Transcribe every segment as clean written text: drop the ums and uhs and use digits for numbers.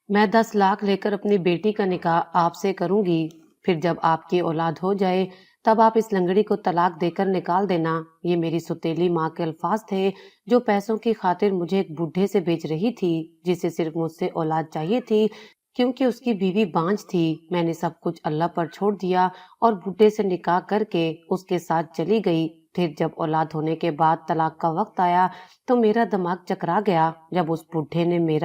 میں 10 لاکھ لے کر اپنی بیٹی کا نکاح آپ سے کروں گی، پھر جب آپ کی اولاد ہو جائے تب آپ اس لنگڑی کو طلاق دے کر نکال دینا۔ یہ میری ستیلی ماں کے الفاظ تھے جو پیسوں کی خاطر مجھے ایک بڈھے سے بیچ رہی تھی جسے صرف مجھ سے اولاد چاہیے تھی کیونکہ اس کی بیوی بانجھ تھی۔ میں نے سب کچھ اللہ پر چھوڑ دیا اور بڈھے سے نکاح کر کے اس کے ساتھ چلی گئی۔ پھر جب اولاد ہونے کے بعد طلاق کا وقت آیا تو میرا دماغ چکرا گیا جب اس بڈھے نے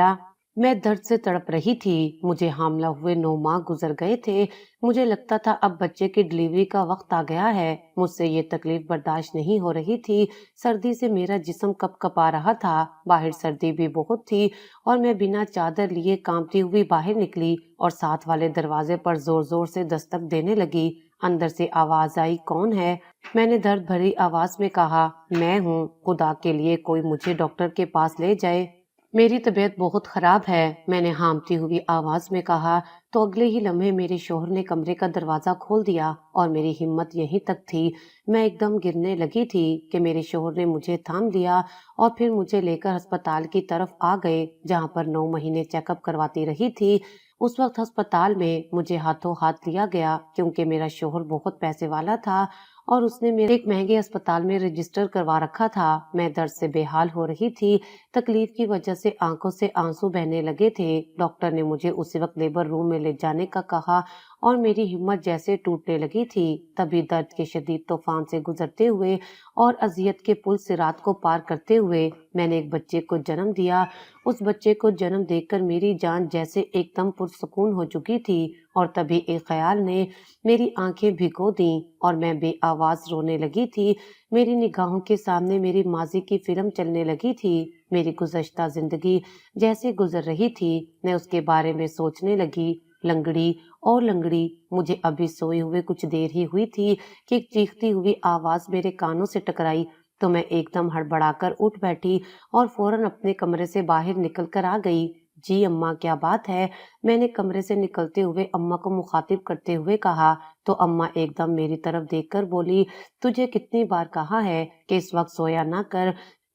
میں درد سے تڑپ رہی تھی، مجھے حاملہ ہوئے 9 ماہ گزر گئے تھے، مجھے لگتا تھا اب بچے کی ڈلیوری کا وقت آ گیا ہے، مجھ سے یہ تکلیف برداشت نہیں ہو رہی تھی، سردی سے میرا جسم کپ کپا رہا تھا، باہر سردی بھی بہت تھی اور میں بنا چادر لیے کانپتی ہوئی باہر نکلی اور ساتھ والے دروازے پر زور زور سے دستک دینے لگی۔ اندر سے آواز آئی، کون ہے؟ میں نے درد بھری آواز میں کہا، میں ہوں، خدا کے لیے کوئی مجھے ڈاکٹر کے پاس لے جائے، میری طبیعت بہت خراب ہے، میں نے ہامتی ہوئی آواز میں کہا تو اگلے ہی لمحے میرے شوہر نے کمرے کا دروازہ کھول دیا اور میری ہمت یہیں تک تھی، میں ایک دم گرنے لگی تھی کہ میرے شوہر نے مجھے تھام لیا اور پھر مجھے لے کر ہسپتال کی طرف آ گئے جہاں پر 9 مہینے چیک اپ کرواتی رہی تھی۔ اس وقت ہسپتال میں مجھے ہاتھوں ہاتھ لیا گیا کیونکہ میرا شوہر بہت پیسے والا تھا اور اس نے میرے ایک مہنگے اسپتال میں رجسٹر کروا رکھا تھا۔ میں درد سے بے حال ہو رہی تھی، تکلیف کی وجہ سے آنکھوں سے آنسو بہنے لگے تھے۔ ڈاکٹر نے مجھے اسی وقت لیبر روم میں لے جانے کا کہا اور میری ہمت جیسے ٹوٹنے لگی تھی۔ تبھی درد کے شدید طوفان سے گزرتے ہوئے اور اذیت کے پل صراط کو پار کرتے ہوئے میں نے ایک بچے کو جنم دیا۔ اس بچے کو جنم دے کر میری جان جیسے ایک دم پرسکون ہو چکی تھی اور تبھی ایک خیال نے میری آنکھیں بھگو دیں اور میں بے آواز رونے لگی تھی۔ میری نگاہوں کے سامنے میری ماضی کی فلم چلنے لگی تھی، میری گزشتہ زندگی جیسے گزر رہی تھی، میں اس کے بارے میں سوچنے لگی۔ لنگڑی اور لنگڑی، مجھے ابھی سوئے ہوئے کچھ دیر ہی ہوئی تھی کہ ایک چیختی ہوئی آواز میرے کانوں سے ٹکرائی تو میں ایک دم ہڑبڑا کر اٹھ بیٹھی اور فوراً اپنے کمرے سے باہر نکل کر آ گئی۔ جی اماں، کیا بات ہے؟ میں نے کمرے سے نکلتے ہوئے اماں کو مخاطب کرتے ہوئے کہا تو اماں ایک دم میری طرف دیکھ کر بولی، تجھے کتنی بار کہا ہے کہ اس وقت سویا نہ کر،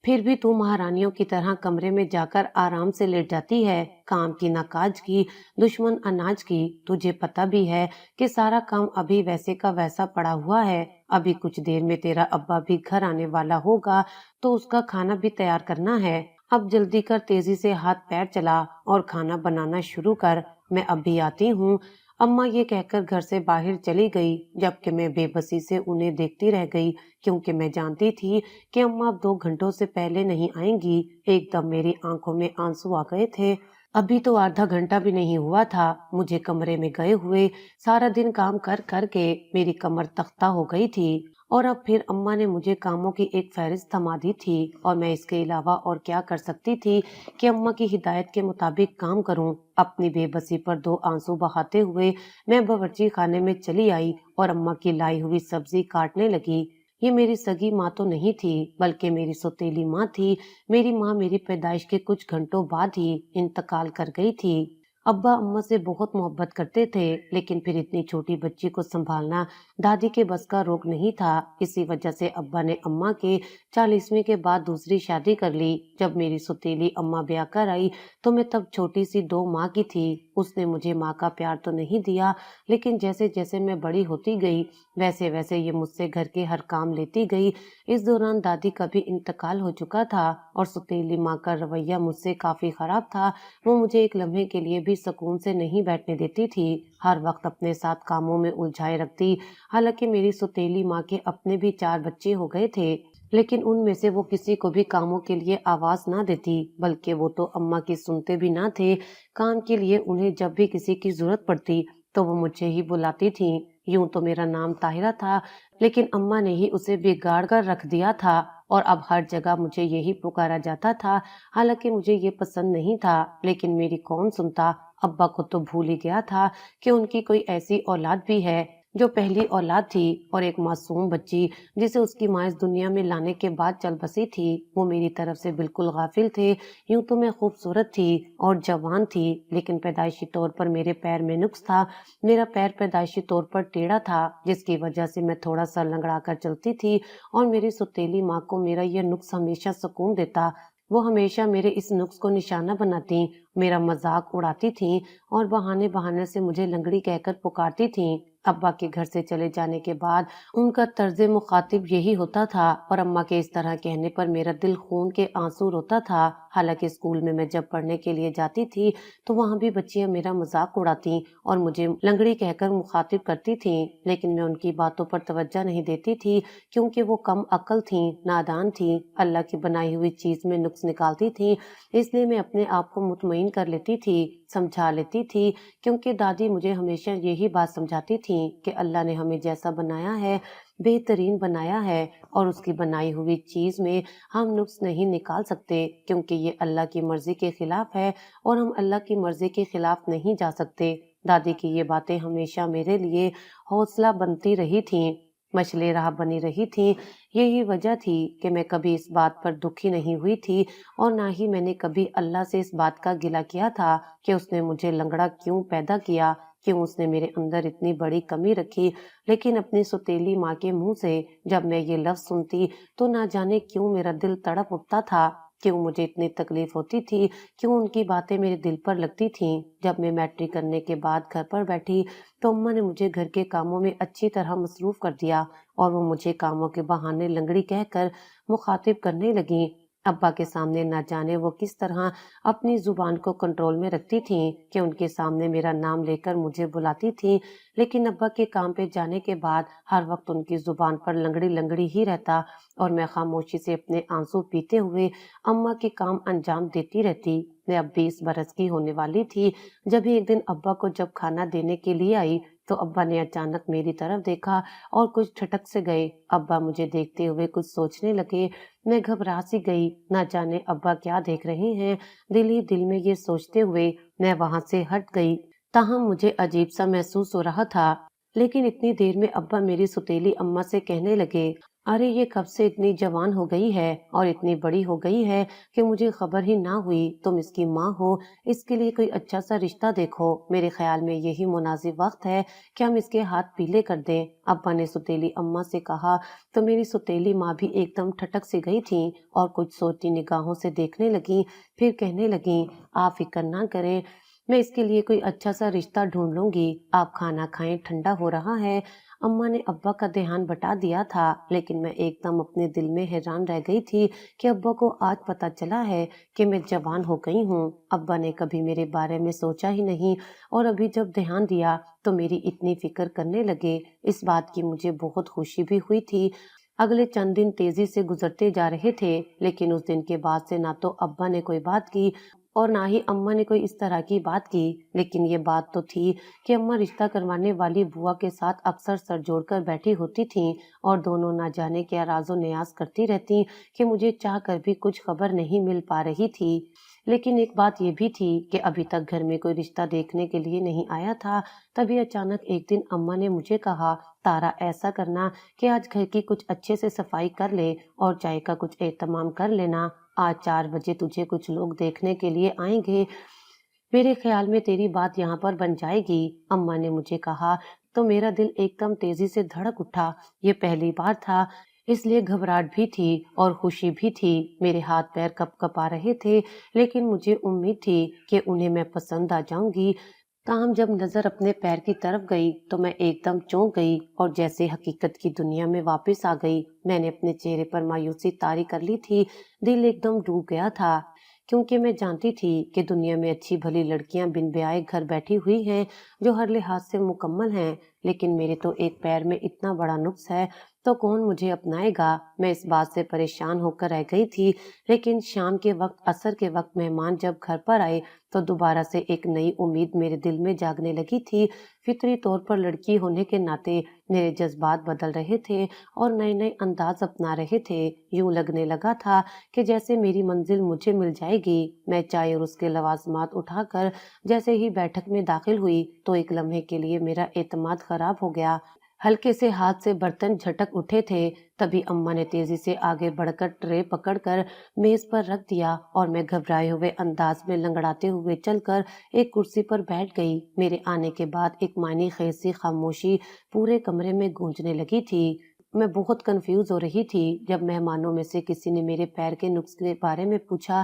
پھر بھی تو مہارانیوں کی طرح کمرے میں جا کر آرام سے لیٹ جاتی ہے، کام کی نہ کاج کی، دشمن اناج کی، تجھے پتہ بھی ہے کہ سارا کام ابھی ویسے کا ویسا پڑا ہوا ہے، ابھی کچھ دیر میں تیرا ابا بھی گھر آنے والا ہوگا تو اس کا کھانا بھی تیار کرنا ہے، اب جلدی کر، تیزی سے ہاتھ پیر چلا اور کھانا بنانا شروع کر، میں اب بھی آتی ہوں۔ اماں یہ کہہ کر گھر سے باہر چلی گئی جبکہ میں بے بسی سے انہیں دیکھتی رہ گئی کیونکہ میں جانتی تھی کہ اماں اب 2 گھنٹوں سے پہلے نہیں آئیں گی۔ ایک دم میری آنکھوں میں آنسو آ گئے تھے۔ ابھی تو آدھا گھنٹہ بھی نہیں ہوا تھا مجھے کمرے میں گئے ہوئے، سارا دن کام کر کر کے میری کمر تختہ ہو گئی تھی اور اب پھر اماں نے مجھے کاموں کی ایک فہرست تھما دی تھی اور میں اس کے علاوہ اور کیا کر سکتی تھی کہ اماں کی ہدایت کے مطابق کام کروں۔ اپنی بے بسی پر 2 آنسو بہاتے ہوئے میں باورچی خانے میں چلی آئی اور اماں کی لائی ہوئی سبزی کاٹنے لگی۔ یہ میری سگی ماں تو نہیں تھی بلکہ میری سوتیلی ماں تھی۔ میری ماں میری پیدائش کے کچھ گھنٹوں بعد ہی انتقال کر گئی تھی۔ ابا اماں سے بہت محبت کرتے تھے لیکن پھر اتنی چھوٹی بچی کو سنبھالنا دادی کے بس کا روگ نہیں تھا، اسی وجہ سے ابا نے اماں کے 40ویں کے بعد دوسری شادی کر لی۔ جب میری سوتیلی اماں بیاہ کر آئی تو میں تب چھوٹی سی 2 ماہ کی تھی۔ اس نے مجھے ماں کا پیار تو نہیں دیا لیکن جیسے جیسے میں بڑی ہوتی گئی ویسے ویسے یہ مجھ سے گھر کے ہر کام لیتی گئی۔ اس دوران دادی کا بھی انتقال ہو چکا تھا اور سوتیلی ماں کا رویہ مجھ سے کافی خراب تھا، وہ مجھے ایک لمحے کے لیے بھی سکون سے نہیں بیٹھنے دیتی تھی، ہر وقت اپنے ساتھ کاموں میں الجھائے رکھتی۔ حالانکہ میری سوتیلی ماں کے اپنے بھی 4 بچے ہو گئے تھے لیکن ان میں سے وہ کسی کو بھی کاموں کے لیے آواز نہ دیتی بلکہ وہ تو اماں کی سنتے بھی نہ تھے۔ کام کے لیے انہیں جب بھی کسی کی ضرورت پڑتی تو وہ مجھے ہی بلاتی تھیں۔ یوں تو میرا نام طاہرہ تھا لیکن اماں نے ہی اسے بگاڑ کر رکھ دیا تھا اور اب ہر جگہ مجھے یہی پکارا جاتا تھا، حالانکہ مجھے یہ پسند نہیں تھا لیکن میری کون سنتا۔ ابا کو تو بھول ہی گیا تھا کہ ان کی کوئی ایسی اولاد بھی ہے جو پہلی اولاد تھی اور ایک معصوم بچی جسے اس کی ماں اس دنیا میں لانے کے بعد چل بسی تھی، وہ میری طرف سے بالکل غافل تھے۔ یوں تو میں خوبصورت تھی اور جوان تھی لیکن پیدائشی طور پر میرے پیر میں نقص تھا، میرا پیر پیدائشی طور پر ٹیڑھا تھا جس کی وجہ سے میں تھوڑا سا لنگڑا کر چلتی تھی اور میری سوتیلی ماں کو میرا یہ نقص ہمیشہ سکون دیتا، وہ ہمیشہ میرے اس نقص کو نشانہ بناتی میرا مذاق اڑاتی تھیں اور بہانے بہانے سے مجھے لنگڑی کہہ کر پکارتی تھیں۔ ابا کے گھر سے چلے جانے کے بعد ان کا طرز مخاطب یہی ہوتا تھا اور اماں کے اس طرح کہنے پر میرا دل خون کے آنسو روتا تھا۔ حالانکہ اسکول میں جب پڑھنے کے لیے جاتی تھی تو وہاں بھی بچیاں میرا مذاق اڑاتی اور مجھے لنگڑی کہہ کر مخاطب کرتی تھیں، لیکن میں ان کی باتوں پر توجہ نہیں دیتی تھی کیونکہ وہ کم عقل تھیں، نادان تھیں، اللہ کی بنائی ہوئی چیز میں نقص نکالتی تھیں۔ اس لیے میں اپنے آپ کو مطمئن کر لیتی تھی، سمجھا لیتی تھی، کیونکہ دادی مجھے ہمیشہ یہی بات سمجھاتی تھیں کہ اللہ نے ہمیں جیسا بنایا ہے بہترین بنایا ہے اور اس کی بنائی ہوئی چیز میں ہم نقص نہیں نکال سکتے کیونکہ یہ اللہ کی مرضی کے خلاف ہے اور ہم اللہ کی مرضی کے خلاف نہیں جا سکتے۔ دادی کی یہ باتیں ہمیشہ میرے لیے حوصلہ بنتی رہی تھیں، مشعل راہ بنی رہی تھیں۔ یہی وجہ تھی کہ میں کبھی اس بات پر دکھی نہیں ہوئی تھی اور نہ ہی میں نے کبھی اللہ سے اس بات کا گلہ کیا تھا کہ اس نے مجھے لنگڑا کیوں پیدا کیا، کیوں اس نے میرے اندر اتنی بڑی کمی رکھی۔ لیکن اپنی سوتیلی ماں کے منہ سے جب میں یہ لفظ سنتی تو نہ جانے کیوں میرا دل تڑپ اٹھتا تھا، کیوں مجھے اتنی تکلیف ہوتی تھی، کیوں ان کی باتیں میرے دل پر لگتی تھیں۔ جب میں میٹرک کرنے کے بعد گھر پر بیٹھی تو اماں نے مجھے گھر کے کاموں میں اچھی طرح مصروف کر دیا اور وہ مجھے کاموں کے بہانے لنگڑی کہہ کر مخاطب کرنے لگیں۔ ابا کے سامنے نہ جانے وہ کس طرح اپنی زبان کو کنٹرول میں رکھتی تھیں کہ ان کے سامنے میرا نام لے کر مجھے بلاتی تھیں، لیکن ابا کے کام پہ جانے کے بعد ہر وقت ان کی زبان پر لنگڑی لنگڑی ہی رہتا اور میں خاموشی سے اپنے آنسو پیتے ہوئے اماں کے کام انجام دیتی رہتی۔ میں اب 20 برس کی ہونے والی تھی جب ہی ایک دن ابا کو جب کھانا دینے کے لیے آئی تو ابا نے اچانک میری طرف دیکھا اور کچھ ٹھٹک سے گئے۔ ابا مجھے دیکھتے ہوئے کچھ سوچنے لگے۔ میں گھبرا سی گئی، نہ جانے ابا کیا دیکھ رہے ہیں۔ دل ہی دل میں یہ سوچتے ہوئے میں وہاں سے ہٹ گئی، تاہم مجھے عجیب سا محسوس ہو رہا تھا۔ لیکن اتنی دیر میں ابا میری سوتیلی اماں سے کہنے لگے، ارے یہ کب سے اتنی جوان ہو گئی ہے اور اتنی بڑی ہو گئی ہے کہ مجھے خبر ہی نہ ہوئی، تم اس کی ماں ہو، اس کے لیے کوئی اچھا سا رشتہ دیکھو، میرے خیال میں یہی مناسب وقت ہے کہ ہم اس کے ہاتھ پیلے کر دیں۔ ابا نے سوتیلی اماں سے کہا تو میری سوتیلی ماں بھی ایک دم ٹھٹک سی گئی تھیں اور کچھ سوچتی نگاہوں سے دیکھنے لگیں، پھر کہنے لگیں، آپ فکر نہ کریں، میں اس کے لیے کوئی اچھا سا رشتہ ڈھونڈ لوں گی، آپ کھانا کھائیں، ٹھنڈا ہو رہا ہے۔ اماں نے ابا کا دھیان بٹا دیا تھا، لیکن میں ایک دم اپنے دل میں حیران رہ گئی تھی کہ ابا کو آج پتا چلا ہے کہ میں جوان ہو گئی ہوں۔ ابا نے کبھی میرے بارے میں سوچا ہی نہیں اور ابھی جب دھیان دیا تو میری اتنی فکر کرنے لگے۔ اس بات کی مجھے بہت خوشی بھی ہوئی تھی۔ اگلے چند دن تیزی سے گزرتے جا رہے تھے، لیکن اس دن کے بعد سے نہ تو ابا نے کوئی بات کی اور نہ ہی اماں نے کوئی اس طرح کی بات کی، لیکن یہ بات تو تھی کہ اماں رشتہ کروانے والی بوا کے ساتھ اکثر سر جوڑ کر بیٹھی ہوتی تھیں اور دونوں نہ جانے کیا راز و نیاز کرتی رہتی کہ مجھے چاہ کر بھی کچھ خبر نہیں مل پا رہی تھی۔ لیکن ایک بات یہ بھی تھی کہ ابھی تک گھر میں کوئی رشتہ دیکھنے کے لیے نہیں آیا تھا۔ تبھی اچانک ایک دن اماں نے مجھے کہا، تارا ایسا کرنا کہ آج گھر کی کچھ اچھے سے صفائی کر لے اور چائے کا کچھ اہتمام کر لینا، آج 4 بجے تجھے کچھ لوگ دیکھنے کے لیے آئیں گے، میرے خیال میں تیری بات یہاں پر بن جائے گی۔ اماں نے مجھے کہا تو میرا دل ایک دم تیزی سے دھڑک اٹھا۔ یہ پہلی بار تھا، اس لیے گھبراہٹ بھی تھی اور خوشی بھی تھی۔ میرے ہاتھ پیر کپ کپا رہے تھے، لیکن مجھے امید تھی کہ انہیں میں پسند آ جاؤں گی۔ تاہم جب نظر اپنے پیر کی طرف گئی تو میں ایک دم چونک گئی اور جیسے حقیقت کی دنیا میں واپس آ گئی۔ میں نے اپنے چہرے پر مایوسی طاری کر لی تھی، دل ایک دم ڈوب گیا تھا، کیونکہ میں جانتی تھی کہ دنیا میں اچھی بھلی لڑکیاں بن بیائے گھر بیٹھی ہوئی ہیں جو ہر لحاظ سے مکمل ہیں، لیکن میرے تو ایک پیر میں اتنا بڑا نقص ہے تو کون مجھے اپنائے گا۔ میں اس بات سے پریشان ہو کر رہ گئی تھی، لیکن شام کے وقت، عصر کے وقت مہمان جب گھر پر آئے تو دوبارہ سے ایک نئی امید میرے دل میں جاگنے لگی تھی۔ فطری طور پر لڑکی ہونے کے ناطے میرے جذبات بدل رہے تھے اور نئے نئے انداز اپنا رہے تھے۔ یوں لگنے لگا تھا کہ جیسے میری منزل مجھے مل جائے گی۔ میں چائے اور اس کے لوازمات اٹھا کر جیسے ہی بیٹھک میں داخل ہوئی تو ایک لمحے کے لیے میرا اعتماد خراب ہو گیا۔ ہلکے سے ہاتھ سے برتن جھٹک اٹھے تھے، تبھی اماں نے تیزی سے آگے بڑھ کر ٹرے پکڑ کر میز پر رکھ دیا اور میں گھبرائے ہوئے انداز میں لنگڑاتے ہوئے چل کر ایک کرسی پر بیٹھ گئی۔ میرے آنے کے بعد ایک معنی خیز سی خاموشی پورے کمرے میں گونجنے لگی تھی۔ میں بہت کنفیوز ہو رہی تھی جب مہمانوں میں سے کسی نے میرے پیر کے نقص کے بارے میں پوچھا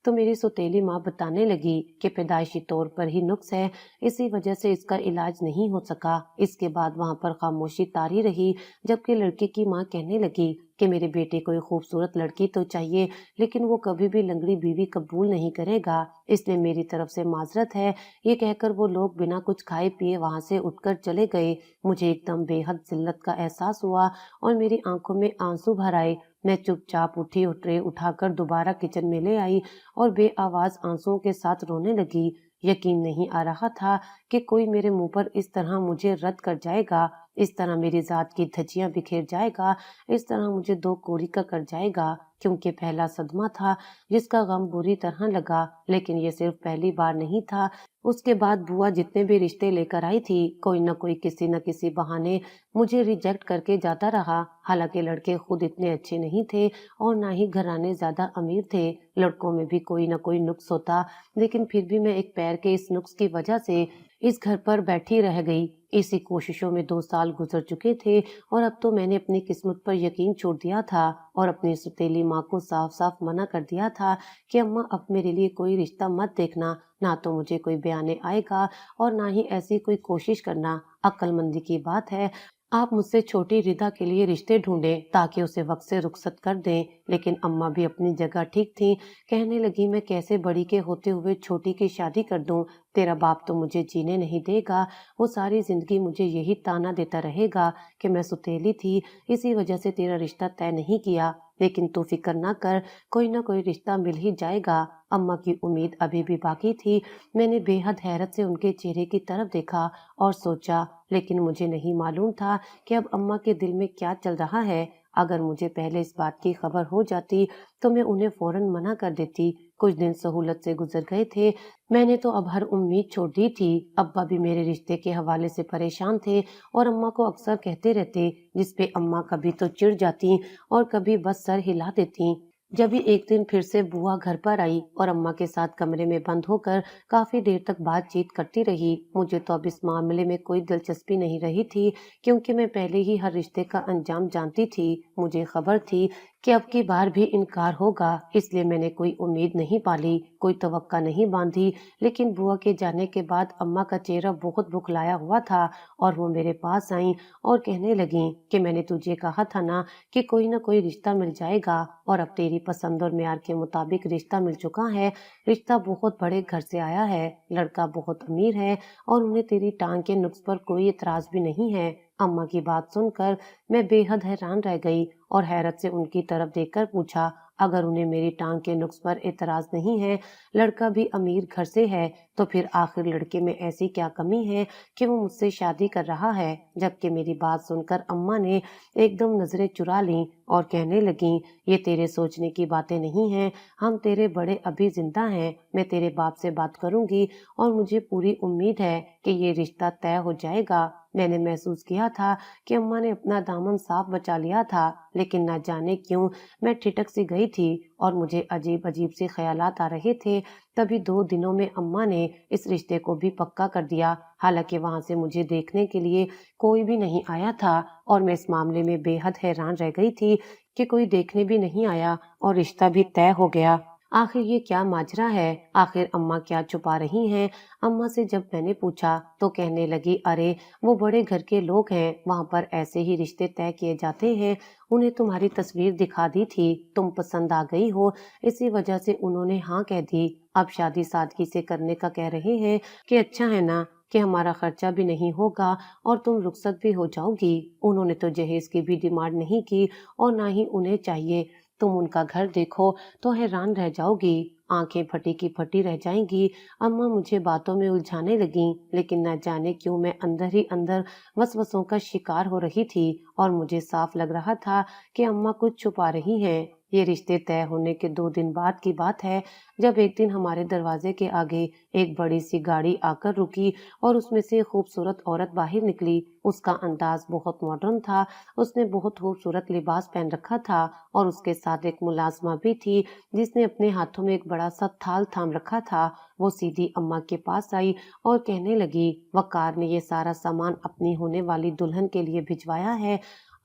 تو میری سوتیلی ماں بتانے لگی کہ پیدائشی طور پر ہی نقص ہے، اسی وجہ سے اس کا علاج نہیں ہو سکا۔ اس کے بعد وہاں پر خاموشی طاری رہی، جبکہ لڑکی کی ماں کہنے لگی کہ میرے بیٹے کو ایک خوبصورت لڑکی تو چاہیے، لیکن وہ کبھی بھی لنگڑی بیوی قبول نہیں کرے گا، اس لیے میری طرف سے معذرت ہے۔ یہ کہہ کر وہ لوگ بنا کچھ کھائے پیے وہاں سے اٹھ کر چلے گئے۔ مجھے ایک دم بے حد ذلت کا احساس ہوا اور میری آنکھوں میں آنسو بھر آئے۔ میں چپ چاپ اٹھی اور ٹرے اٹھا کر دوبارہ کچن میں لے آئی اور بے آواز آنسوؤں کے ساتھ رونے لگی۔ یقین نہیں آ رہا تھا کہ کوئی میرے منہ پر اس طرح مجھے رد کر جائے گا، اس طرح میری ذات کی دھجیاں بکھیر جائے گا، اس طرح مجھے دو کوری کا کر جائے گا، کیونکہ پہلا صدمہ تھا جس کا غم بری طرح لگا۔ لیکن یہ صرف پہلی بار نہیں تھا، اس کے بعد بوا جتنے بھی رشتے لے کر آئی تھی، کوئی نہ کوئی کسی نہ کسی بہانے مجھے ریجیکٹ کر کے جاتا رہا۔ حالانکہ لڑکے خود اتنے اچھے نہیں تھے اور نہ ہی گھرانے زیادہ امیر تھے، لڑکوں میں بھی کوئی نہ کوئی نقص ہوتا، لیکن پھر بھی میں ایک پیر کے اس نقص کی وجہ سے اس گھر پر بیٹھی رہ گئی۔ اسی کوششوں میں 2 سال گزر چکے تھے اور اب تو میں نے اپنی قسمت پر یقین چھوڑ دیا تھا اور اپنی سوتیلی ماں کو صاف صاف منع کر دیا تھا کہ اماں اب میرے لیے کوئی رشتہ مت دیکھنا، نہ تو مجھے کوئی بیانے آئے گا اور نہ ہی ایسی کوئی کوشش کرنا۔ عقل مندی کی بات ہے، آپ مجھ سے چھوٹی ردا کے لیے رشتے ڈھونڈیں تاکہ اسے وقت سے رخصت کر دیں۔ لیکن اماں بھی اپنی جگہ ٹھیک تھی، کہنے لگی میں کیسے بڑی کے ہوتے ہوئے چھوٹی کی شادی کر دوں؟ تیرا باپ تو مجھے جینے نہیں دے گا، وہ ساری زندگی مجھے یہی تانا دیتا رہے گا کہ میں سوتیلی تھی، اسی وجہ سے تیرا رشتہ طے نہیں کیا۔ لیکن تو فکر نہ کر، کوئی نہ کوئی رشتہ مل ہی جائے گا۔ اماں کی امید ابھی بھی باقی تھی۔ میں نے بے حد حیرت سے ان کے چہرے کی طرف دیکھا اور سوچا، لیکن مجھے نہیں معلوم تھا کہ اب اماں کے دل میں کیا چل رہا ہے۔ اگر مجھے پہلے اس بات کی خبر ہو جاتی تو میں انہیں فوراً منع کر دیتی۔ کچھ دن سہولت سے گزر گئے تھے، میں نے تو اب ہر امید چھوڑ دی تھی۔ ابا بھی میرے رشتے کے حوالے سے پریشان تھے اور اماں کو اکثر کہتے رہتے، جس پہ اماں کبھی تو چڑ جاتی اور کبھی بس سر ہلا دیتی۔ جبھی ایک دن پھر سے بوا گھر پر آئی اور اماں کے ساتھ کمرے میں بند ہو کر کافی دیر تک بات چیت کرتی رہی۔ مجھے تو اب اس معاملے میں کوئی دلچسپی نہیں رہی تھی، کیونکہ میں پہلے ہی ہر رشتے کا انجام جانتی تھی۔ مجھے خبر تھی کہ اب کی بار بھی انکار ہوگا، اس لیے میں نے کوئی امید نہیں پالی، کوئی توقع نہیں باندھی۔ لیکن بوا کے جانے کے بعد اماں کا چہرہ بہت بکھلایا ہوا تھا اور وہ میرے پاس آئیں اور کہنے لگیں کہ میں نے تجھے کہا تھا نا کہ کوئی نہ کوئی رشتہ مل جائے گا، اور اب تیری پسند اور معیار کے مطابق رشتہ مل چکا ہے۔ رشتہ بہت بڑے گھر سے آیا ہے، لڑکا بہت امیر ہے اور انہیں تیری ٹانگ کے نقص پر کوئی اعتراض بھی نہیں ہے۔ اماں کی بات سن کر میں بے حد حیران رہ گئی اور حیرت سے ان کی طرف دیکھ کر پوچھا، اگر انہیں میری ٹانگ کے نقص پر اعتراض نہیں ہے، لڑکا بھی امیر گھر سے ہے، تو پھر آخر لڑکے میں ایسی کیا کمی ہے کہ وہ مجھ سے شادی کر رہا ہے؟ جبکہ میری بات سن کر اماں نے ایک دم نظریں چرا لیں اور کہنے لگیں، یہ تیرے سوچنے کی باتیں نہیں ہیں، ہم تیرے بڑے ابھی زندہ ہیں، میں تیرے باپ سے بات کروں گی اور مجھے پوری امید ہے کہ یہ رشتہ طے ہو جائے گا۔ میں نے محسوس کیا تھا کہ اماں نے اپنا دامن صاف بچا لیا تھا، لیکن نہ جانے کیوں میں ٹھٹک سی گئی تھی اور مجھے عجیب عجیب سے خیالات آ رہے تھے۔ تبھی 2 دنوں میں اماں نے اس رشتے کو بھی پکا کر دیا، حالانکہ وہاں سے مجھے دیکھنے کے لیے کوئی بھی نہیں آیا تھا اور میں اس معاملے میں بے حد حیران رہ گئی تھی کہ کوئی دیکھنے بھی نہیں آیا اور رشتہ بھی طے ہو گیا۔ آخر یہ کیا ماجرا ہے؟ آخر اماں کیا چھپا رہی ہیں؟ اماں سے جب میں نے پوچھا تو کہنے لگی، ارے وہ بڑے گھر کے لوگ ہیں، وہاں پر ایسے ہی رشتے طے کیے جاتے ہیں، انہیں تمہاری تصویر دکھا دی تھی، تم پسند آ گئی ہو، اسی وجہ سے انہوں نے ہاں کہہ دی، اب شادی سادگی سے کرنے کا کہہ رہے ہیں کہ اچھا ہے نا کہ ہمارا خرچہ بھی نہیں ہوگا اور تم رخصت بھی ہو جاؤ گی۔ انہوں نے تو جہیز کی بھی ڈیمانڈ نہیں کی اور نہ ہی انہیں چاہیے، تم ان کا گھر دیکھو تو حیران رہ جاؤ گی، آنکھیں پھٹی کی پھٹی رہ جائیں گی۔ اماں مجھے باتوں میں الجھانے لگیں، لیکن نہ جانے کیوں میں اندر ہی اندر وسوسوں کا شکار ہو رہی تھی اور مجھے صاف لگ رہا تھا کہ اماں کچھ چھپا رہی ہیں۔ یہ رشتے طے ہونے کے 2 دن بعد کی بات ہے، جب ایک دن ہمارے دروازے کے آگے ایک بڑی سی گاڑی آ کر رکی اور اس میں سے ایک خوبصورت عورت باہر نکلی۔ اس کا انداز بہت ماڈرن تھا، اس نے بہت خوبصورت لباس پہن رکھا تھا اور اس کے ساتھ ایک ملازمہ بھی تھی جس نے اپنے ہاتھوں میں ایک بڑا سا تھال تھام رکھا تھا۔ وہ سیدھی اماں کے پاس آئی اور کہنے لگی، وقار نے یہ سارا سامان اپنی ہونے والی دلہن کے لیے بھجوایا ہے،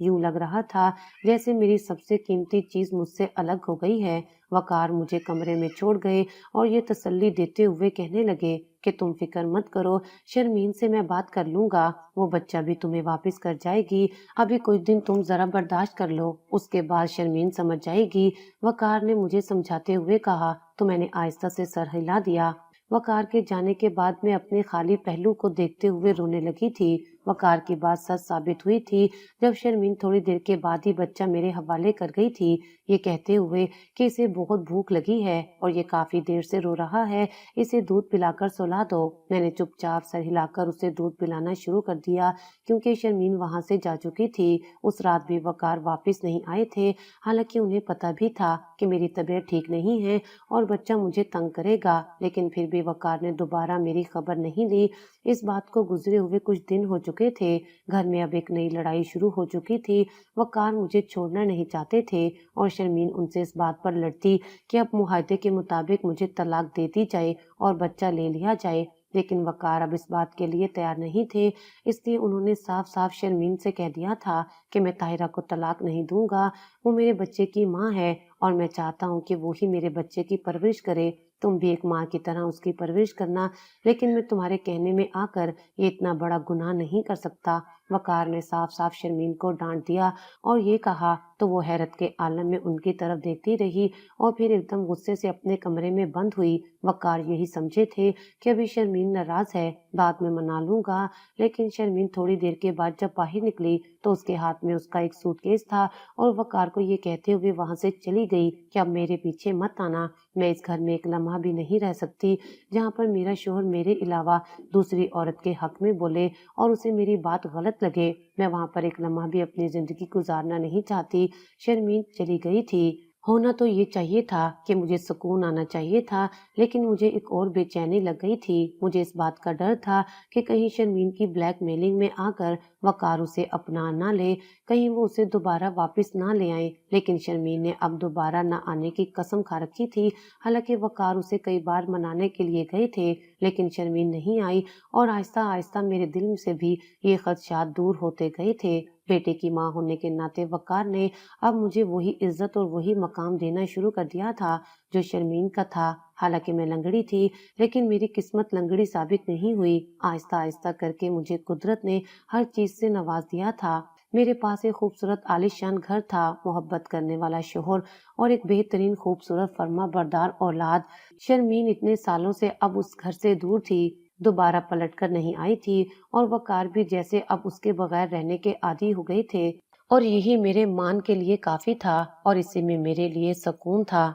یوں لگ رہا تھا جیسے میری سب سے قیمتی چیز مجھ سے الگ ہو گئی ہے۔ وقار مجھے کمرے میں چھوڑ گئے اور یہ تسلی دیتے ہوئے کہنے لگے کہ تم فکر مت کرو، شرمین سے میں بات کر لوں گا، وہ بچہ بھی تمہیں واپس کر جائے گی، ابھی کچھ دن تم ذرا برداشت کر لو، اس کے بعد شرمین سمجھ جائے گی۔ وقار نے مجھے سمجھاتے ہوئے کہا تو میں نے آہستہ سے سر ہلا دیا۔ وقار کے جانے کے بعد میں اپنے خالی پہلو کو دیکھتے ہوئے رونے لگی تھی۔ وقار کی بات سچ ثابت ہوئی تھی جب شرمین تھوڑی دیر کے بعد ہی بچہ میرے حوالے کر گئی تھی، یہ کہتے ہوئے کہ اسے بہت بھوک لگی ہے اور یہ کافی دیر سے رو رہا ہے، اسے دودھ پلا کر سلا دو۔ میں نے چپ چاپ سر ہلا کر اسے دودھ پلانا شروع کر دیا کیونکہ شرمین وہاں سے جا چکی تھی۔ اس رات بھی وقار واپس نہیں آئے تھے، حالانکہ انہیں پتہ بھی تھا کہ میری طبیعت ٹھیک نہیں ہے اور بچہ مجھے تنگ کرے گا، لیکن پھر بھی وقار نے دوبارہ میری خبر نہیں لی۔ اس بات کو گزرے ہوئے کچھ دن ہو چکے تھے، گھر میں اب ایک نئی لڑائی شروع ہو چکی تھی۔ وقار مجھے چھوڑنا نہیں چاہتے تھے اور شرمین ان سے اس بات پر لڑتی کہ اب معاہدے کے مطابق مجھے طلاق دے دی جائے اور بچہ لے لیا جائے، لیکن وقار اب اس بات کے لیے تیار نہیں تھے، اس لیے انہوں نے صاف صاف شرمین سے کہہ دیا تھا کہ میں طاہرہ کو طلاق نہیں دوں گا، وہ میرے بچے کی ماں ہے اور میں چاہتا ہوں کہ وہی میرے بچے کی پرورش کرے، تم بھی ایک ماں کی طرح اس کی پرورش کرنا، لیکن میں تمہارے کہنے میں آ کر یہ اتنا بڑا گناہ نہیں کر سکتا۔ وقار نے صاف صاف شرمین کو ڈانٹ دیا اور یہ کہا تو وہ حیرت کے عالم میں ان کی طرف دیکھتی رہی اور پھر ایک دم غصے سے اپنے کمرے میں بند ہوئی۔ وقار یہی سمجھے تھے کہ ابھی شرمین ناراض ہے، بعد میں منا لوں گا، لیکن شرمین تھوڑی دیر کے بعد جب باہر نکلی تو اس کے ہاتھ میں اس کا ایک سوٹ کیس تھا اور وقار کو یہ کہتے ہوئے وہاں سے چلی گئی کہ اب میرے پیچھے مت آنا، میں اس گھر میں ایک لمحہ بھی نہیں رہ سکتی جہاں پر میرا شوہر میرے علاوہ دوسری عورت کے حق میں بولے اور اسے میری بات غلط لگے، میں وہاں پر ایک لمحہ بھی اپنی زندگی گزارنا نہیں چاہتی۔ شرمین چلی گئی تھی، ہونا تو یہ چاہیے تھا کہ مجھے سکون آنا چاہیے تھا، لیکن مجھے ایک اور بے چینی لگ گئی تھی، مجھے اس بات کا ڈر تھا کہ کہیں شرمین کی بلیک میلنگ میں آ کر وقار اسے اپنا نہ لے، کہیں وہ اسے دوبارہ واپس نہ لے آئے، لیکن شرمین نے اب دوبارہ نہ آنے کی قسم کھا رکھی تھی، حالانکہ وقار اسے کئی بار منانے کے لیے گئے تھے لیکن شرمین نہیں آئی اور آہستہ آہستہ میرے دل سے بھی یہ خدشات دور ہوتے گئے تھے۔ بیٹے کی ماں ہونے کے ناطے وقار نے اب مجھے وہی عزت اور وہی مقام دینا شروع کر دیا تھا جو شرمین کا تھا، حالانکہ میں لنگڑی تھی لیکن میری قسمت لنگڑی ثابت نہیں ہوئی، آہستہ آہستہ کر کے مجھے قدرت نے ہر چیز سے نواز دیا تھا۔ میرے پاس ایک خوبصورت عالیشان گھر تھا، محبت کرنے والا شوہر اور ایک بہترین خوبصورت فرما بردار اولاد۔ شرمین اتنے سالوں سے اب اس گھر سے دور تھی، دوبارہ پلٹ کر نہیں آئی تھی اور وقار بھی جیسے اب اس کے بغیر رہنے کے عادی ہو گئے تھے اور یہی میرے مان کے لیے کافی تھا اور اسی میں میرے لیے سکون تھا۔